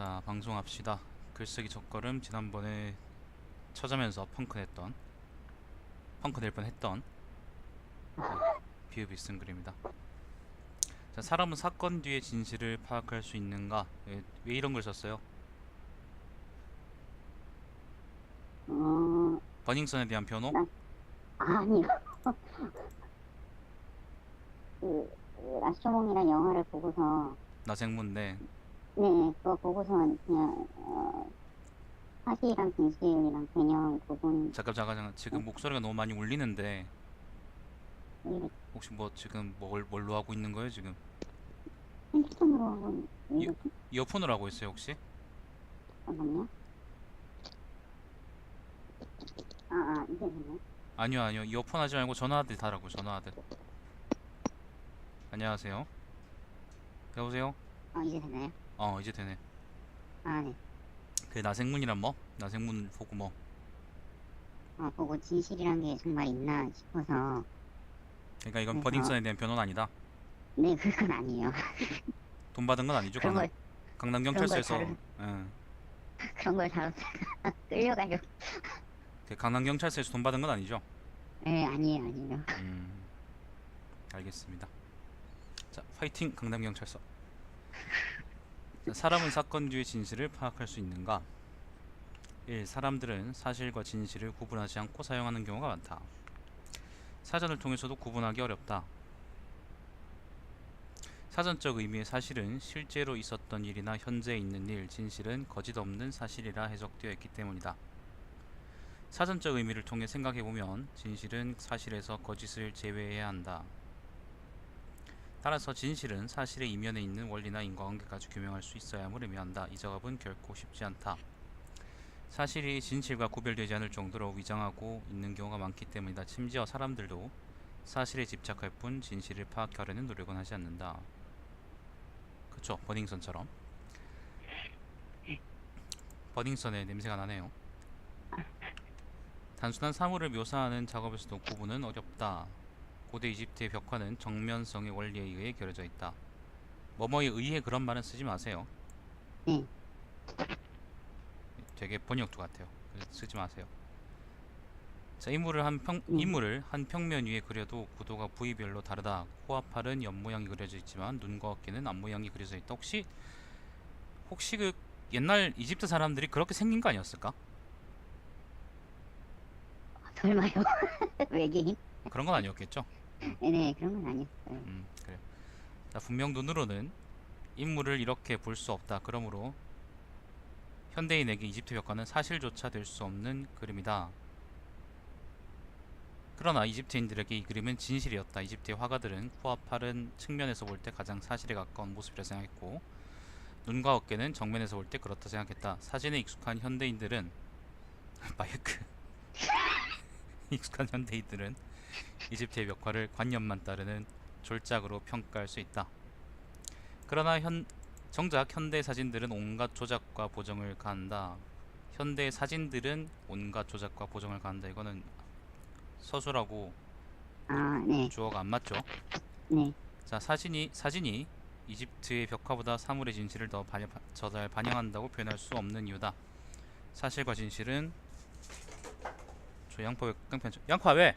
자, 방송합시다. 글쓰기 첫걸음. 지난번에 쳐자면서 펑크 낼 뻔했던 비읍이 쓴 글입니다. 자, 사람은 사건 뒤의 진실을 파악할 수 있는가? 왜 이런 걸 썼어요? 어, 버닝썬에 대한 변호? 나, 아니요. 라쇼몽이란 영화를 보고서, 나생문데. 네, 그거 보고서 그냥, 사실이랑 진실이랑 개념 구분, 잠깐. 지금 목소리가 너무 많이 울리는데 이 혹시 뭐 지금 뭘로 하고 있는 거예요 지금? 핸드폰으로 한번 이, 읽어볼게요. 이어폰으로 하고 있어요 혹시? 잠깐만요. 이제 됐네. 아니요. 이어폰 하지 말고 전화하듯 하라고. 전화하듯. 안녕하세요. 여보세요? 이제 됐나요? 이제 되네. 네. 그 나생문이란 뭐? 나생문 보고 뭐? 보고 진실이란 게 정말 있나 싶어서, 그러니까 이건 그래서, 버닝썬에 대한 변호는 아니다. 네, 그건 아니에요. 돈 받은 건 아니죠. 그런 걸, 그런 걸 강남경찰서에서. 다룬, 응. 그런 걸 다뤘다가 끌려가지고, 그 강남경찰서에서 돈 받은 건 아니죠. 네, 아니에요. 음, 알겠습니다. 자, 파이팅 강남경찰서. 자, 사람은 사건 뒤의 진실을 파악할 수 있는가? 1. 사람들은 사실과 진실을 구분하지 않고 사용하는 경우가 많다. 사전을 통해서도 구분하기 어렵다. 사전적 의미의 사실은 실제로 있었던 일이나 현재 있는 일, 진실은 거짓 없는 사실이라 해석되어 있기 때문이다. 사전적 의미를 통해 생각해보면 진실은 사실에서 거짓을 제외해야 한다. 따라서 진실은 사실의 이면에 있는 원리나 인과관계까지 규명할 수 있어야 함을 의미한다. 이 작업은 결코 쉽지 않다. 사실이 진실과 구별되지 않을 정도로 위장하고 있는 경우가 많기 때문이다. 심지어 사람들도 사실에 집착할 뿐 진실을 파악하려는 노력은 하지 않는다. 그쵸? 버닝썬처럼. 버닝썬의 냄새가 나네요. 단순한 사물을 묘사하는 작업에서도 구분은 어렵다. 고대 이집트의 벽화는 정면성의 원리에 의해 그려져 있다. 뭐뭐에 의해 그런 말은 쓰지 마세요. 네. 되게 번역투 같아요. 쓰지 마세요. 자, 네. 인물을 한 평면 위에 그려도 구도가 부위별로 다르다. 코와 팔은 옆 모양이 그려져 있지만 눈과 어깨는 앞 모양이 그려져 있다. 혹시 그 옛날 이집트 사람들이 그렇게 생긴 거 아니었을까? 설마요? 외계인? 그런 건 아니었겠죠? 네, 그런 건 아니었어요. 그래. 자, 분명 눈으로는 인물을 이렇게 볼 수 없다. 그러므로 현대인에게 이집트 벽화는 사실조차 될 수 없는 그림이다. 그러나 이집트인들에게 이 그림은 진실이었다. 이집트의 화가들은 코와 팔은 측면에서 볼 때 가장 사실에 가까운 모습이라 생각했고 눈과 어깨는 정면에서 볼 때 그렇다 생각했다. 사진에 익숙한 현대인들은 마이크 익숙한 현대인들은 이집트의 벽화를 관념만 따르는 졸작으로 평가할 수 있다. 그러나 정작 현대 사진들은 온갖 조작과 보정을 가한다. 현대 사진들은 온갖 조작과 보정을 가한다. 이거는 서술하고 네, 주어가 안 맞죠? 네. 자, 사진이 이집트의 벽화보다 사물의 진실을 더 잘 반영한다고 표현할 수 없는 이유다. 사실과 진실은 저 양파 왜 깡패? 양파 왜?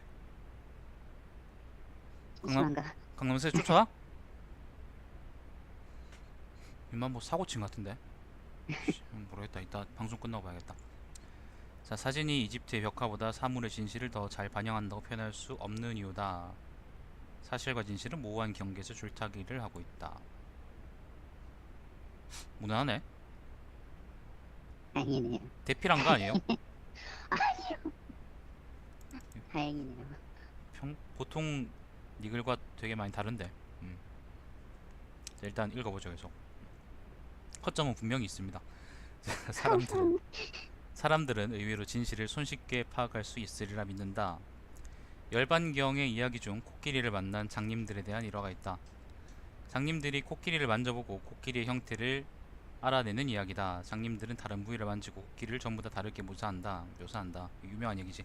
강남 심한가? 강남에서 쫓아와? 이만 뭐 사고 친 것 같은데. 모르겠다. 이따 방송 끝나고 봐야겠다. 자, 사진이 이집트의 벽화보다 사물의 진실을 더 잘 반영한다고 표현할 수 없는 이유다. 사실과 진실은 모호한 경계에서 줄타기를 하고 있다. 무난하네. 다행이네요. 대필한 거 아니에요? 다행이네요. 보통 니글과 되게 많이 다른데. 자, 일단 읽어보죠. 계속. 허점은 분명히 있습니다. 사람들은 의외로 진실을 손쉽게 파악할 수 있으리라 믿는다. 열반경의 이야기 중 코끼리를 만난 장님들에 대한 일화가 있다. 장님들이 코끼리를 만져보고 코끼리의 형태를 알아내는 이야기다. 장님들은 다른 부위를 만지고 코끼리를 전부 다 다르게 묘사한다. 유명한 얘기지.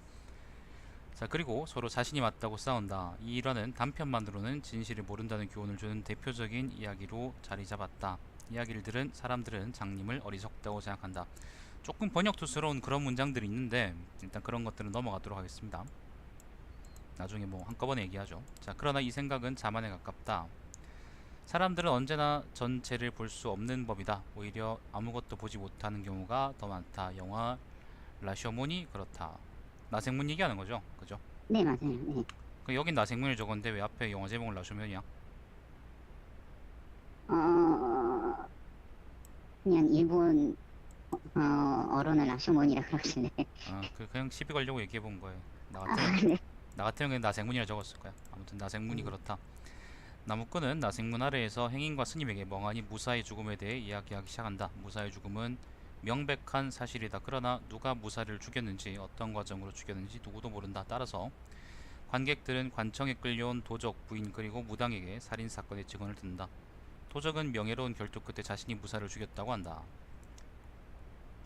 자, 그리고 서로 자신이 맞다고 싸운다. 이 일화는 단편만으로는 진실을 모른다는 교훈을 주는 대표적인 이야기로 자리 잡았다. 이야기를 들은 사람들은 장님을 어리석다고 생각한다. 조금 번역투스러운 그런 문장들이 있는데 일단 그런 것들은 넘어가도록 하겠습니다. 나중에 뭐 한꺼번에 얘기하죠. 자, 그러나 이 생각은 자만에 가깝다. 사람들은 언제나 전체를 볼 수 없는 법이다. 오히려 아무것도 보지 못하는 경우가 더 많다. 영화 라쇼몬이 그렇다. 나생문 얘기하는 거죠, 그죠? 네, 맞아요. 네. 그 여긴 나생문을 적었는데 왜 앞에 영화 제목은 라쇼몬이야? 어, 그냥 일본, 어로는 라쇼몬이라 그러시네. 그냥 시비 걸려고 얘기해 본 거예요. 나 아, 같으면 네. 나 같으면 그냥 나생문이라 적었을 거야. 아무튼 나생문이 그렇다. 나무꾼은 나생문 아래에서 행인과 스님에게 멍하니 무사의 죽음에 대해 이야기하기 시작한다. 무사의 죽음은 명백한 사실이다. 그러나 누가 무사를 죽였는지 어떤 과정으로 죽였는지 누구도 모른다. 따라서 관객들은 관청에 끌려온 도적, 부인 그리고 무당에게 살인사건의 증언을 듣는다. 도적은 명예로운 결투 끝에 자신이 무사를 죽였다고 한다.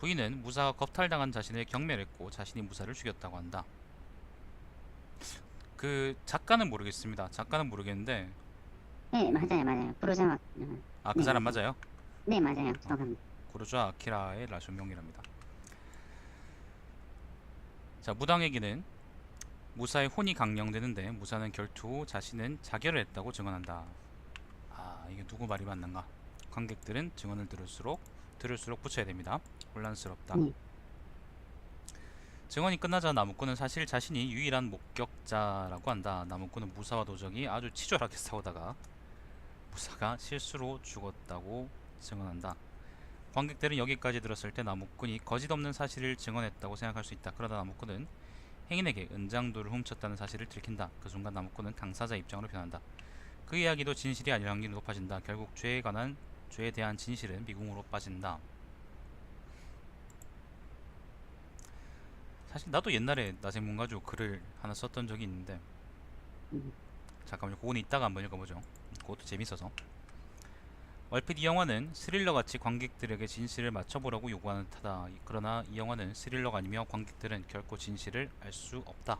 부인은 무사가 겁탈당한 자신을 경멸했고 자신이 무사를 죽였다고 한다. 그 작가는 모르겠습니다. 작가는 모르겠는데 네, 맞아요, 맞아요. 부르자마, 그 네, 사람 맞아요. 맞아요? 네, 맞아요. 저건. 고르좌 아키라의 라쇼명이랍니다. 자, 무당에게는 무사의 혼이 강령되는데 무사는 결투 후 자신은 자결을 했다고 증언한다. 이게 누구 말이 맞는가? 관객들은 증언을 들을수록 붙여야 됩니다. 혼란스럽다. 네. 증언이 끝나자 나무꾼은 사실 자신이 유일한 목격자라고 한다. 나무꾼은 무사와 도적이 아주 치졸하게 싸우다가 무사가 실수로 죽었다고 증언한다. 관객들은 여기까지 들었을 때 나무꾼이 거짓 없는 사실을 증언했다고 생각할 수 있다. 그러다 나무꾼은 행인에게 은장도를 훔쳤다는 사실을 들킨다. 그 순간 나무꾼은 당사자 입장으로 변한다. 그 이야기도 진실이 아닐 확률이 높아진다. 결국 죄에 대한 진실은 미궁으로 빠진다. 사실 나도 옛날에 나생문 가지고 글을 하나 썼던 적이 있는데 음, 잠깐만요. 그거는 이따가 한번 읽어보죠. 그것도 재밌어서. 얼핏 이 영화는 스릴러같이 관객들에게 진실을 맞춰보라고 요구하는 듯하다. 그러나 이 영화는 스릴러가 아니며 관객들은 결코 진실을 알 수 없다.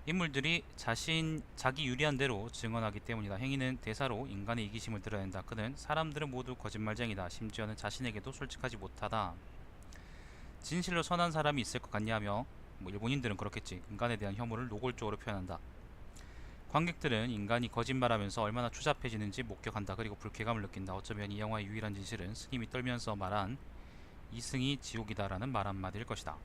인물들이 자기 유리한 대로 증언하기 때문이다. 행위는 대사로 인간의 이기심을 드러낸다. 그는 사람들은 모두 거짓말쟁이다. 심지어는 자신에게도 솔직하지 못하다. 진실로 선한 사람이 있을 것 같냐며 뭐 일본인들은 그렇겠지. 인간에 대한 혐오를 노골적으로 표현한다. 관객들은 인간이 거짓말하면서 얼마나 추잡해지는지 목격한다. 그리고 불쾌감을 느낀다. 어쩌면 이 영화의 유일한 진실은 스님이 떨면서 말한 이승이 지옥이다라는 말 한마디일 것이다.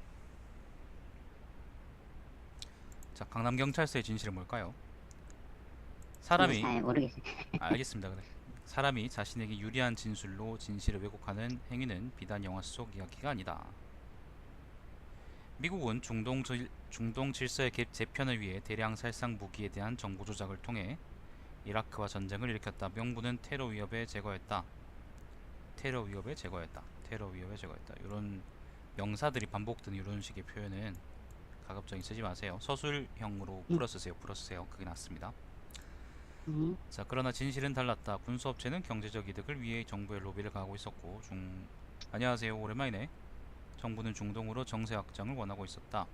자, 강남경찰서의 진실은 뭘까요? 네, 사람이 잘 모르겠어요. 알겠습니다. 그래. 사람이 자신에게 유리한 진술로 진실을 왜곡하는 행위는 비단 영화 속 이야기가 아니다. 미국은 중동 질서의 재편을 위해 대량 살상 무기에 대한 정보 조작을 통해 이라크와 전쟁을 일으켰다. 명분은 테러 위협에 제거했다. 테러 위협에 제거했다. 테러 위협에 제거했다. 이런 명사들이 반복되는 이런 식의 표현은 가급적이 쓰지 마세요. 서술형으로 네. 풀어쓰세요. 그게 낫습니다. 네. 자, 그러나 진실은 달랐다. 군수업체는 경제적 이득을 위해 정부에 로비를 가하고 있었고 안녕하세요. 오랜만이네. 정부는 중동으로 정세 확장을 원하고 있었다.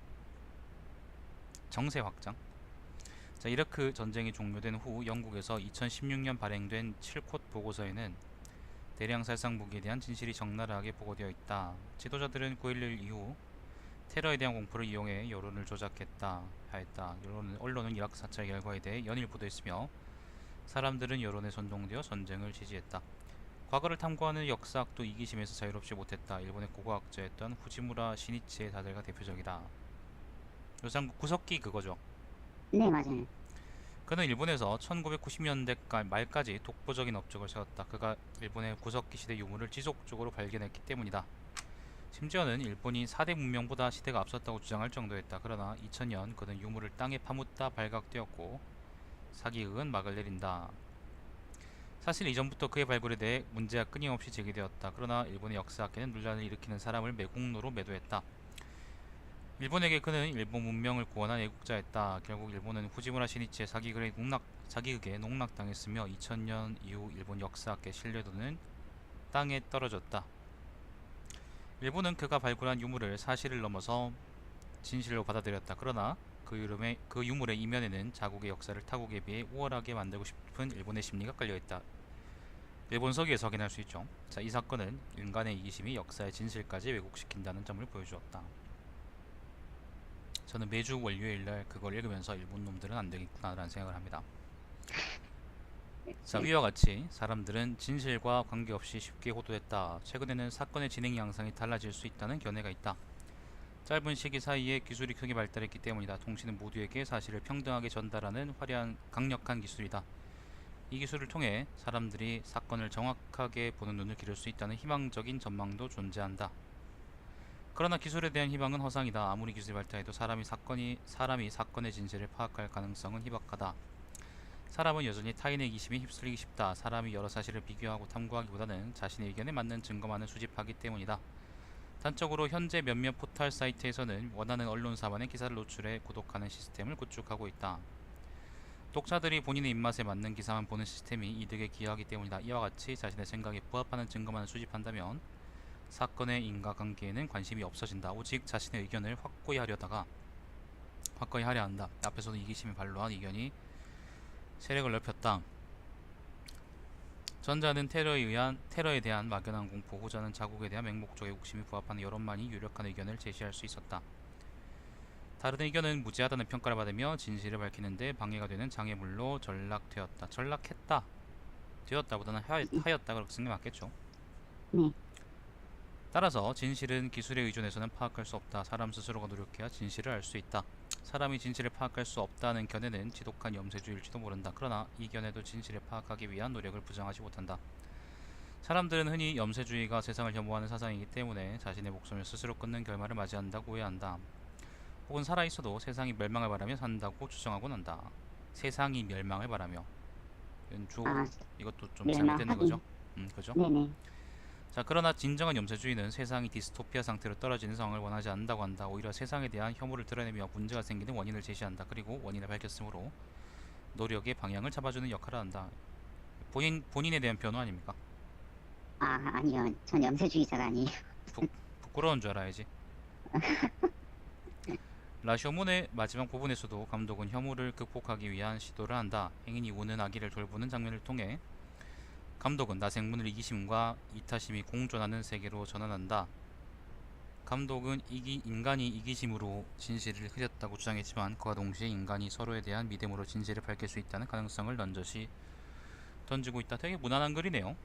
정세 확장? 자, 이라크 전쟁이 종료된 후 영국에서 2016년 발행된 7콧 보고서에는 대량 살상 무기에 대한 진실이 적나라하게 보고되어 있다. 지도자들은 9.11 이후 테러에 대한 공포를 이용해 여론을 조작했다 하였다. 언론은 이라크 사찰 결과에 대해 연일 보도했으며 사람들은 여론에 선동되어 전쟁을 지지했다. 과거를 탐구하는 역사학도 이기심에서 자유롭지 못했다. 일본의 고고학자였던 후지무라 시니치의 사례가 대표적이다. 요상 구석기 그거죠. 네, 맞아요. 그는 일본에서 1990년대 말까지 독보적인 업적을 세웠다. 그가 일본의 구석기 시대 유물을 지속적으로 발견했기 때문이다. 심지어는 일본이 4대 문명보다 시대가 앞섰다고 주장할 정도였다. 그러나 2000년 그는 유물을 땅에 파묻다 발각되었고 사기극은 막을 내린다. 사실 이전부터 그의 발굴에 대해 문제가 끊임없이 제기되었다. 그러나 일본의 역사학계는 논란을 일으키는 사람을 매국노로 매도했다. 일본에게 그는 일본 문명을 구원한 애국자였다. 결국 일본은 후지무라 시니치의 사기극에 농락당했으며 2000년 이후 일본 역사학계 신뢰도는 땅에 떨어졌다. 일본은 그가 발굴한 유물을 사실을 넘어서 진실로 받아들였다. 그러나 그 유물의 이면에는 자국의 역사를 타국에 비해 우월하게 만들고 싶은 일본의 심리가 깔려있다. 일본서기에서 확인할 수 있죠. 자, 이 사건은 인간의 이기심이 역사의 진실까지 왜곡시킨다는 점을 보여주었다. 저는 매주 월요일날 그걸 읽으면서 일본 놈들은 안 되겠구나라는 생각을 합니다. 자, 위와 같이 사람들은 진실과 관계없이 쉽게 호도했다. 최근에는 사건의 진행 양상이 달라질 수 있다는 견해가 있다. 짧은 시기 사이에 기술이 크게 발달했기 때문이다. 통신은 모두에게 사실을 평등하게 전달하는 화려한 강력한 기술이다. 이 기술을 통해 사람들이 사건을 정확하게 보는 눈을 기를 수 있다는 희망적인 전망도 존재한다. 그러나 기술에 대한 희망은 허상이다. 아무리 기술이 발달해도 사람이 사건의 진실을 파악할 가능성은 희박하다. 사람은 여전히 타인의 이기심에 휩쓸리기 쉽다. 사람이 여러 사실을 비교하고 탐구하기보다는 자신의 의견에 맞는 증거만을 수집하기 때문이다. 단적으로 현재 몇몇 포털 사이트에서는 원하는 언론사만의 기사를 노출해 구독하는 시스템을 구축하고 있다. 독자들이 본인의 입맛에 맞는 기사만 보는 시스템이 이득에 기여하기 때문이다. 이와 같이 자신의 생각에 부합하는 증거만을 수집한다면 사건의 인과관계에는 관심이 없어진다. 오직 자신의 의견을 확고히 하려 한다. 앞에서도 이기심이 반로한 의견이 세력을 넓혔다. 전자는 테러에 대한 막연한 공포, 후자는 자국에 대한 맹목적인 욕심이 부합하는 여론만이 유력한 의견을 제시할 수 있었다. 다른 의견은 무지하다는 평가를 받으며 진실을 밝히는데 방해가 되는 장애물로 전락했다. 되었다보다는 하였다. 그렇게 쓰는 게 맞겠죠. 네. 따라서 진실은 기술에 의존해서는 파악할 수 없다. 사람 스스로가 노력해야 진실을 알 수 있다. 사람이 진실을 파악할 수 없다는 견해는 지독한 염세주의일지도 모른다. 그러나 이 견해도 진실을 파악하기 위한 노력을 부정하지 못한다. 사람들은 흔히 염세주의가 세상을 혐오하는 사상이기 때문에 자신의 목숨을 스스로 끊는 결말을 맞이한다고 오해한다. 혹은 살아있어도 세상이 멸망을 바라며 산다고 추정하곤 한다. 세상이 멸망을 바라며. 아, 이것도 좀 잘못됐는 거죠? 그죠? 네네. 자, 그러나 진정한 염세주의는 세상이 디스토피아 상태로 떨어지는 상황을 원하지 않는다고 한다. 오히려 세상에 대한 혐오를 드러내며 문제가 생기는 원인을 제시한다. 그리고 원인을 밝혔으므로 노력의 방향을 잡아주는 역할을 한다. 본인에 대한 변호 아닙니까? 아, 아니요. 전 염세주의자가 아니에요. 부끄러운 줄 알아야지. 라쇼몬의 마지막 부분에서도 감독은 혐오를 극복하기 위한 시도를 한다. 행인이 우는 아기를 돌보는 장면을 통해 감독은 나생문을 이기심과 이타심이 공존하는 세계로 전환한다. 감독은 인간이 이기심으로 진실을 흐렸다고 주장했지만 그와 동시에 인간이 서로에 대한 믿음으로 진실을 밝힐 수 있다는 가능성을 넌저시 던지고 있다. 되게 무난한 글이네요.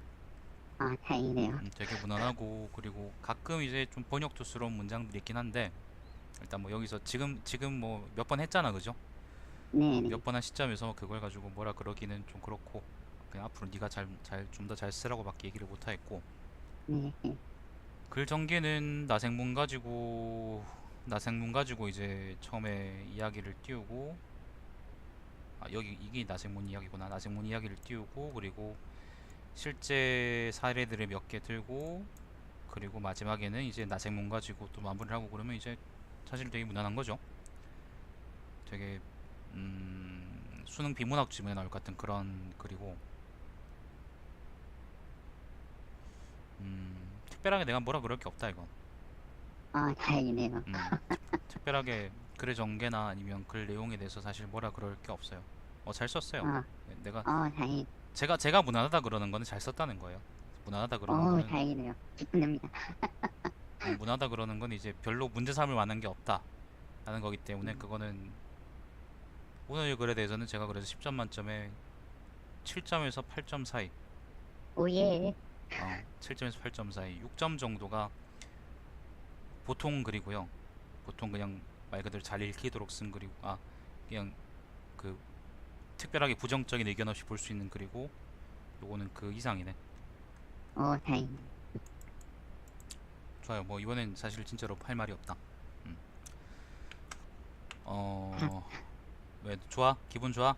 아, 다행이네요. 되게 무난하고 그리고 가끔 이제 좀 번역투스러운 문장들이 있긴 한데 일단 뭐 여기서 지금 뭐 몇 번 했잖아, 그죠? 네네. 몇 번 한 시점에서 그걸 가지고 뭐라 그러기는 좀 그렇고 그냥 앞으로 네가 좀 더 잘 쓰라고밖에 얘기를 못 하겠고 네. 글 전개는 나생문 가지고 이제 처음에 이야기를 띄우고 여기 이게 나생문 이야기구나. 나생문 이야기를 띄우고 그리고 실제 사례들을 몇 개 들고 그리고 마지막에는 이제 나생문 가지고 또 마무리를 하고 그러면 이제 사실 되게 무난한 거죠. 되게 수능 비문학 지문에 나올 것 같은 그런 글이고 특별하게 내가 뭐라 그럴 게 없다 이건. 아, 다행이네요. 특별하게 글의 전개나 아니면 글 내용에 대해서 사실 뭐라 그럴 게 없어요. 잘 썼어요. 아, 내가 다행. 제가 무난하다 그러는 거는 잘 썼다는 거예요. 무난하다 그러는 거는 다행이네요. 기쁩니다. 무난하다 그러는 건 이제 별로 문제 삼을 만한 게 없다 라는 거기 때문에 그거는 오늘 글에 대해서는 제가 그래서 10점 만점에 7점에서 8점 사이 오예. 7점에서 8점 사이 6점 정도가 보통 글이고요. 보통 그냥 말 그대로 잘 읽히도록 쓴 글이고 그냥 그 특별하게 부정적인 의견 없이 볼 수 있는 글이고 요거는 그 이상이네. 다행. 좋아요. 뭐 이번엔 사실 진짜로 할 말이 없다. 음. 왜 좋아? 기분 좋아?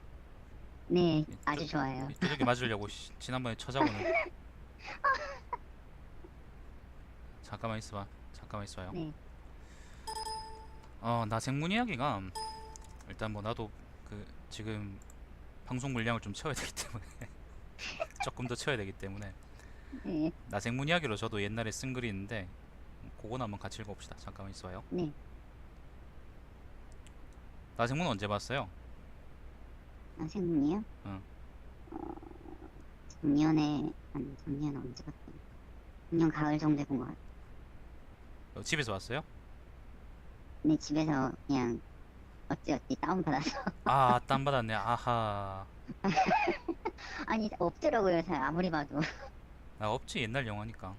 네, 아주 좋아요. 두들겨 맞으려고 지난번에 쳐자고는 잠깐만 있어봐요. 네. 나생문 이야기가 일단 뭐 나도 그 지금 방송 물량을 좀 채워야 되기 때문에 조금 더 채워야 되기 때문에 네. 나생문 이야기로 저도 옛날에 쓴 글이 있는데 그거는 한번 같이 읽어봅시다. 잠깐만 있어봐요. 네. 나생문 언제 봤어요? 아, 생문이요? 응. 작년에, 한 작년 언제 봤지? 작년 가을 정도에 본 것 같아요. 집에서 왔어요? 근데 집에서 그냥 어찌어찌 다운받아서. 아, 다운받았네. 아하. 아니, 없더라고요, 잘 아무리 봐도. 아, 없지. 옛날 영화니까.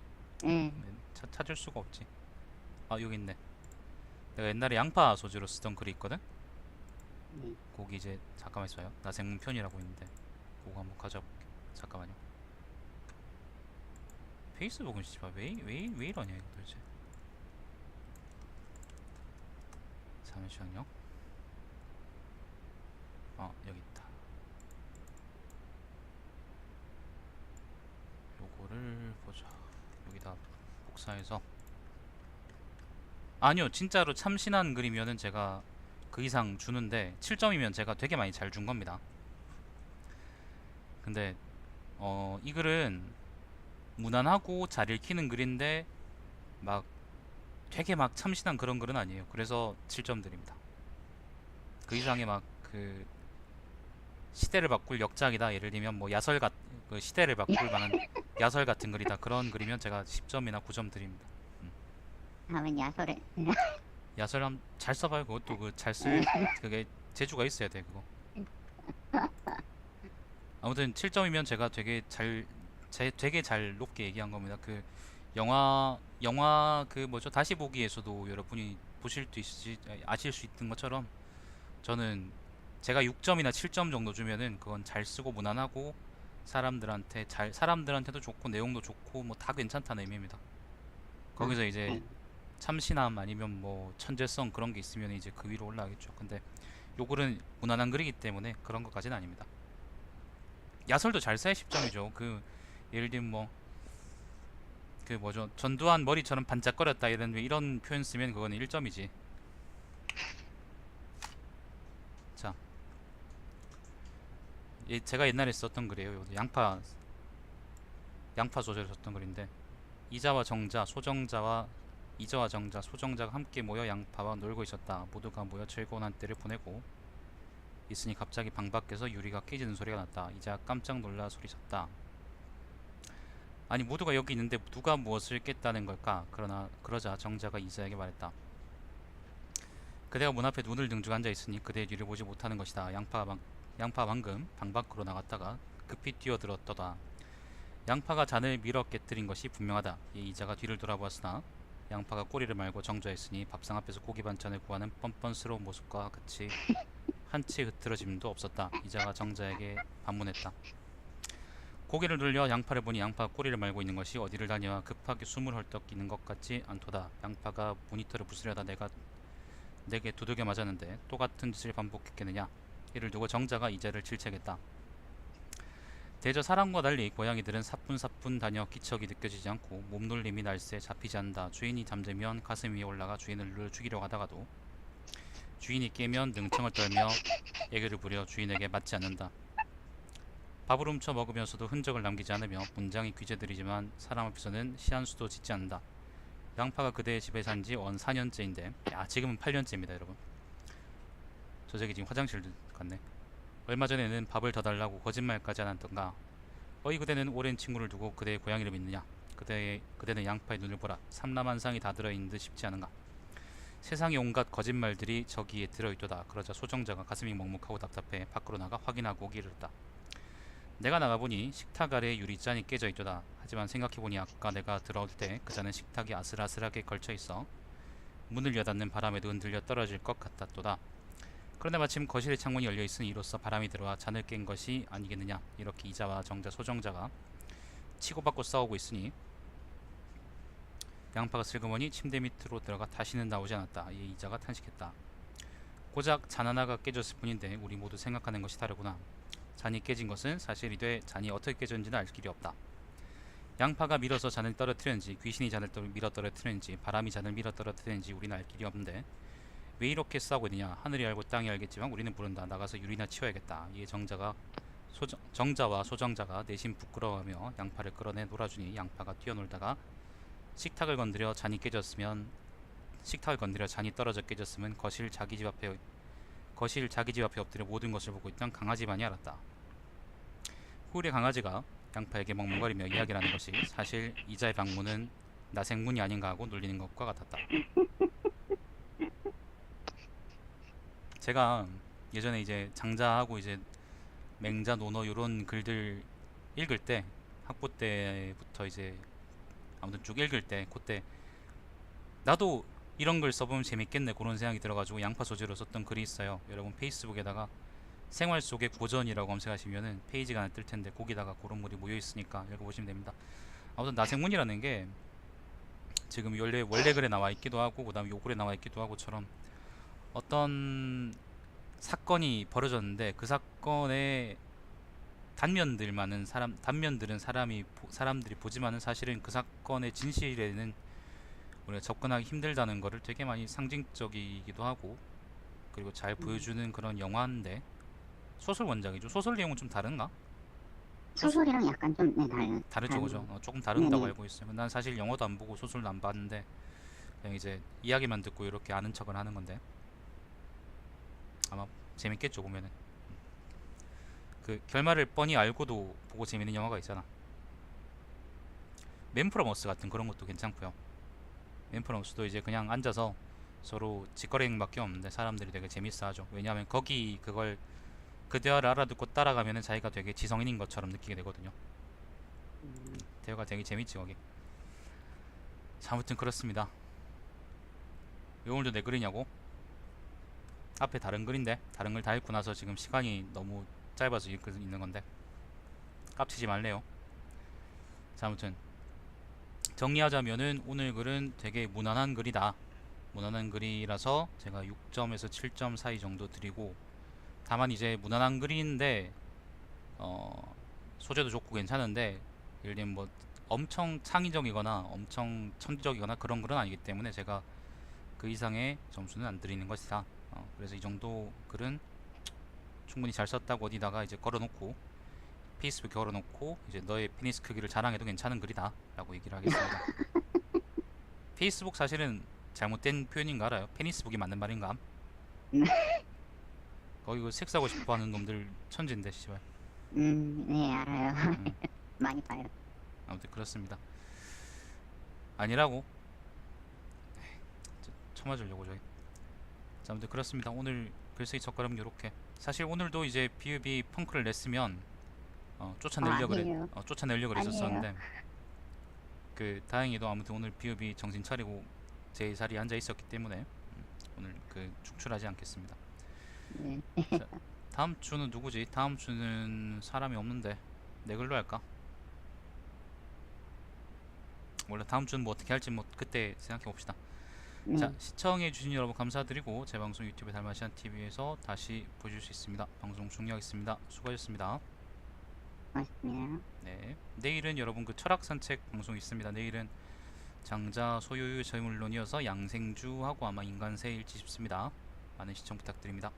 예. 찾을 수가 없지. 아, 여기 있네. 내가 옛날에 양파 소재로 쓰던 글이 있거든? 네. 거기 이제, 잠깐만 있어요. 나생문편이라고 있는데. 그거 한번 가져볼게. 잠깐만요. 페이스북은 씨발 왜 이러냐, 이거 도대체. 잠시만요. 여기 있다. 요거를 보자. 여기다 복사해서. 아니요, 진짜로 참신한 그림이면은 제가 그 이상 주는데 7점이면 제가 되게 많이 잘 준 겁니다. 근데 이 글은 무난하고 잘 읽히는 글인데 막 되게 막 참신한 그런 글은 아니에요. 그래서 7점 드립니다. 그 이상의 막 그 시대를 바꿀 역작이다. 예를 들면 뭐 그 시대를 바꿀 만한 야설 같은 글이다. 그런 글이면 제가 10점이나 9점 드립니다. 다음엔 야설을. 야설 잘 써봐요. 그것도 그 잘 쓸 그게 재주가 있어야 돼 그거. 아무튼 7점이면 제가 되게 잘 높게 얘기한 겁니다. 그 영화 그 뭐죠, 다시 보기에서도 여러분이 아실 수 있는 것처럼 저는 제가 6점이나 7점 정도 주면은 그건 잘 쓰고 무난하고 사람들한테도 좋고 내용도 좋고 뭐 다 괜찮다는 의미입니다. 거기서 이제 참신함 아니면 뭐 천재성 그런 게 있으면 이제 그 위로 올라가겠죠. 근데 요 글은 무난한 글이기 때문에 그런 것까지는 아닙니다. 야설도 잘 써야 10점이죠. 그 예를 들면 뭐 그 뭐죠, 전두환 머리처럼 반짝거렸다 이런 표현 쓰면 그거는 1점이지. 자, 제가 옛날에 썼던 글이에요. 요거 양파 소재로 썼던 글인데, 이자와 정자, 소정자가 함께 모여 양파와 놀고 있었다. 모두가 모여 즐거운 한때를 보내고 있으니 갑자기 방 밖에서 유리가 깨지는 소리가 났다. 이자가 깜짝 놀라 소리쳤다. 아니, 모두가 여기 있는데 누가 무엇을 깼다는 걸까? 그러자 정자가 이자에게 말했다. 그대가 문 앞에 눈을 등지고 앉아 있으니 그대의 뒤를 보지 못하는 것이다. 양파 방금 방 밖으로 나갔다가 급히 뛰어들었더다. 양파가 잔을 밀어 깨뜨린 것이 분명하다. 이자가 뒤를 돌아보았으나 양파가 꼬리를 말고 정좌했으니 밥상 앞에서 고기 반찬을 구하는 뻔뻔스러운 모습과 같이 한치 흐트러짐도 없었다. 이자가 정자에게 반문했다. 고개를 돌려 양파를 보니 양파가 꼬리를 말고 있는 것이 어디를 다녀와 급하게 숨을 헐떡 끼는 것 같지 않도다. 양파가 모니터를 부수려다 내게 두들겨 맞았는데 또 같은 짓을 반복했겠느냐. 이를 두고 정자가 이자를 질책했다. 대저 사람과 달리 고양이들은 사뿐사뿐 다녀 기척이 느껴지지 않고 몸놀림이 날새 잡히지 않는다. 주인이 잠들면 가슴 위에 올라가 주인을 눌러 죽이려고 하다가도 주인이 깨면 능청을 떨며 애교를 부려 주인에게 맞지 않는다. 밥을 훔쳐 먹으면서도 흔적을 남기지 않으며 문장이 귀재들이지만 사람 앞에서는 시한수도 짓지 않는다. 양파가 그대의 집에 산지 언 4년째인데, 야, 지금은 8년째입니다 여러분. 저 저기 지금 화장실 갔네. 얼마 전에는 밥을 더 달라고 거짓말까지 안 했던가. 어이, 그대는 오랜 친구를 두고 그대의 고양이를 믿느냐. 그대는 양파의 눈을 보라. 삼라만상이 다 들어있는 듯 싶지 않은가. 세상에 온갖 거짓말들이 저기에 들어있도다. 그러자 소정자가 가슴이 먹먹하고 답답해 밖으로 나가 확인하고 오기를 했다. 내가 나가보니 식탁 아래 유리잔이 깨져 있도다. 하지만 생각해보니 아까 내가 들어올 때 그 잔은 식탁이 아슬아슬하게 걸쳐있어 문을 여닫는 바람에도 흔들려 떨어질 것 같았도다. 그런데 마침 거실의 창문이 열려있으니 이로써 바람이 들어와 잔을 깬 것이 아니겠느냐. 이렇게 이자와 소정자가 치고받고 싸우고 있으니 양파가 슬그머니 침대 밑으로 들어가 다시는 나오지 않았다. 이에 이자가 탄식했다. 고작 잔 하나가 깨졌을 뿐인데 우리 모두 생각하는 것이 다르구나. 잔이 깨진 것은 사실이 돼 잔이 어떻게 깨졌는지는 알 길이 없다. 양파가 밀어서 잔을 떨어뜨렸는지, 귀신이 잔을 밀어 떨어뜨렸는지, 바람이 잔을 밀어 떨어뜨렸는지 우리는 알 길이 없는데 왜 이렇게 싸우고 있느냐. 하늘이 알고 땅이 알겠지만 우리는 모른다. 나가서 유리나 치워야겠다. 이에 정자와 소정자가 내심 부끄러워하며 양파를 끌어내 놀아주니 양파가 뛰어놀다가 식탁을 건드려 잔이 떨어져 깨졌으면 거실 자기 집 앞에 엎드려 모든 것을 보고 있던 강아지만이 알았다. 후일에 강아지가 양파에게 먹먹거리며 이야기를 하는 것이 사실 이자의 방문은 나생문이 아닌가 하고 놀리는 것과 같았다. 제가 예전에 이제 장자하고 이제 맹자 논어 요런 글들 읽을 때 학부 때부터 이제 아무튼 쭉 읽을 때 그때 나도 이런 글 써보면 재밌겠네 그런 생각이 들어가지고 양파 소재로 썼던 글이 있어요. 여러분 페이스북에다가 생활 속의 고전이라고 검색하시면은 페이지가 하나 뜰 텐데 거기다가 그런 글이 모여 있으니까 읽어보시면 됩니다. 아무튼 나생문이라는 게 지금 원래 글에 나와 있기도 하고 그다음에 요 글에 나와 있기도 하고처럼 어떤 사건이 벌어졌는데 그 사건의 단면들은 사람들이 보지만은 사실은 그 사건의 진실에는 우리가 접근하기 힘들다는 거를 되게 많이 상징적이기도 하고 그리고 잘 보여주는 그런 영화인데 소설 원작이죠. 소설 내용은 좀 다른가? 소설 소설이랑 약간 좀, 네, 다르죠, 다른 그죠? 거. 조금 다른다고 네네. 알고 있어요. 난 사실 영화도 안 보고 소설도 안 봤는데 그냥 이제 이야기만 듣고 이렇게 아는 척을 하는 건데 아마 재밌겠죠 보면은. 그 결말을 뻔히 알고도 보고 재밌는 영화가 있잖아. 맨프로머스 같은 그런 것도 괜찮고요. 맨프로머스도 이제 그냥 앉아서 서로 짓거리밖에 없는데 사람들이 되게 재밌어하죠. 왜냐하면 거기 그걸 그 대화를 알아듣고 따라가면은 자기가 되게 지성인인 것처럼 느끼게 되거든요. 음, 대화가 되게 재밌지 거기. 자, 아무튼 그렇습니다. 왜 오늘도 내 글이냐고? 앞에 다른 글인데 다른 글 다 읽고 나서 지금 시간이 너무 짧아서 읽고 있는 건데 깝치지 말래요. 자, 아무튼 정리하자면은 오늘 글은 되게 무난한 글이다. 무난한 글이라서 제가 6점에서 7점 사이 정도 드리고 다만 이제 무난한 글인데 소재도 좋고 괜찮은데 예를 들면 뭐 엄청 창의적이거나 엄청 천재적이거나 그런 글은 아니기 때문에 제가 그 이상의 점수는 안 드리는 것이다. 그래서 이 정도 글은 충분히 잘 썼다고 어디다가 이제 걸어놓고 페이스북에 걸어놓고 이제 너의 페니스 크기를 자랑해도 괜찮은 글이다 라고 얘기를 하겠습니다. 페이스북 사실은 잘못된 표현인 거 알아요? 페니스북이 맞는 말인가? 거기 그 섹스하고 싶어하는 놈들 천진데 씨발. 네, 알아요. 음, 많이 봐요. 아무튼 그렇습니다. 아니라고 쳐맞으려고 저기. 자, 아무튼 그렇습니다. 오늘 글쓰기 첫걸음 요렇게. 사실 오늘도 이제 비읍이 펑크를 냈으면 아니에요. 쫓아내려 아니에요. 그랬었었는데 그 다행히도 아무튼 오늘 비읍이 정신 차리고 제 자리에 앉아 있었기 때문에 오늘 그 축출하지 않겠습니다. 네. 자, 다음 주는 누구지? 다음 주는 사람이 없는데 내 글로 할까? 원래 다음 주는 뭐 어떻게 할지 뭐 그때 생각해 봅시다. 자, 네, 시청해 주신 여러분 감사드리고 제 방송 유튜브 달마시안 TV에서 다시 보실 수 있습니다. 방송 종료하겠습니다. 수고하셨습니다. 고맙습니다. 네, 내일은 여러분 그 철학 산책 방송 있습니다. 내일은 장자 소유의 저물론이어서 양생주하고 아마 인간새일지 싶습니다. 많은 시청 부탁드립니다.